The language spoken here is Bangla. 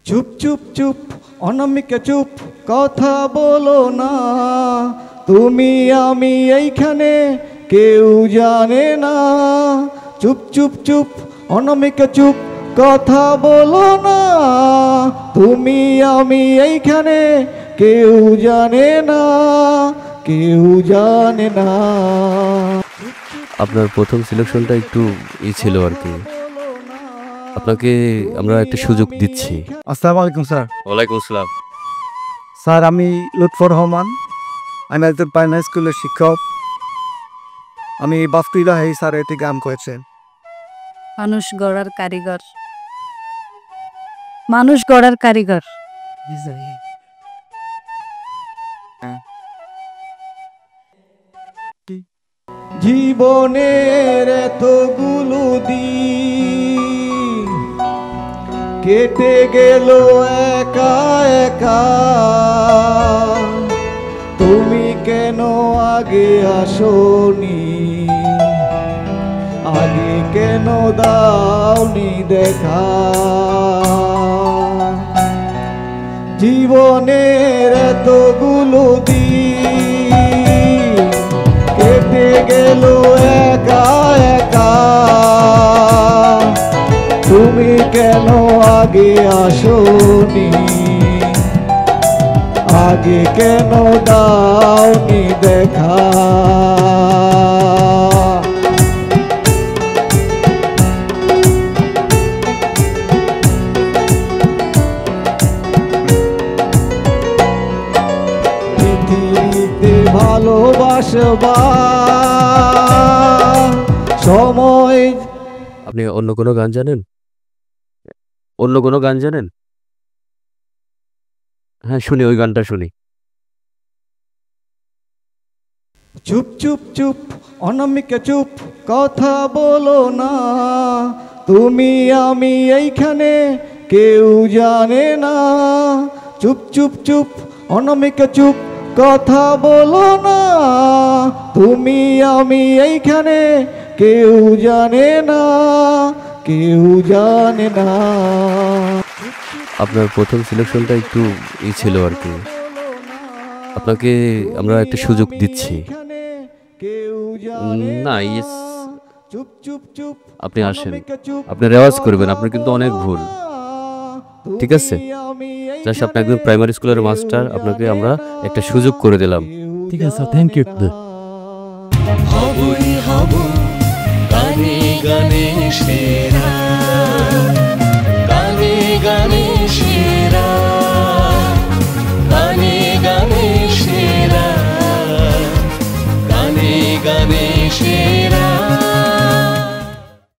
চুপ চুপ চুপ অনামিকা চুপ, কথা বলো না। তুমি আমি এইখানে কেউ জানে না। চুপ চুপ চুপ অনামিকা চুপ, কথা বলো না। তুমি আমি এইখানে কেউ জানে না, কেউ জানে না। আপনার প্রথম সিলেকশনটা একটু ছিল আর কি। আপনাকে আমরা একটা সুযোগ দিচ্ছি। আসসালামু আলাইকুম স্যার। ওয়ালাইকুম আসসালাম। স্যার আমি লুৎফর রহমান, আমি একজন প্রাইমারি স্কুলের শিক্ষক। আমি বাফকিরা হেই স্যার এটি গান করেছেন। মানুষ গড়ার কারিগর, মানুষ গড়ার কারিগর। জীবনের এতগুলো দিন কেটে গেল একা একা, তুমি কেন আগে আসোনি, আগে কেন দাওনি দেখা। জীবনের এতগুলো দিন কেটে গেল একা একা, তুমি কেন আগে আসোনি, আগে কেন দাওনি দেখা। পৃথিবীতে ভালোবাসবা সময়। আপনি অন্য কোনো গান জানেন? অন্য কোনো গান জানেন? হ্যাঁ শুনি, ওই গানটা শুনি। চুপ চুপ চুপ অনামিকা চুপ, কথা বলো না। তুমি আমি এইখানে কেউ জানে না। চুপ চুপ চুপ অনামিকা চুপ, কথা বলো না। তুমি আমি এইখানে কেউ জানে না, কেউ জানে না। আপনার প্রথম সিলেকশনটা একটু ছিল আর কি। আপনাকে আমরা একটা সুযোগ দিচ্ছি। না ইয়েস, আপনি আসেন, আপনি রেওয়াজ করবেন। আপনার কিন্তু অনেক ভুল, ঠিক আছে? জাস্ট আপনি একদম প্রাইমারি স্কুলের মাস্টার, আপনাকে আমরা একটা সুযোগ করে দিলাম। ঠিক আছে, থ্যাংক ইউ। হবই হব গানে গানে সেরা।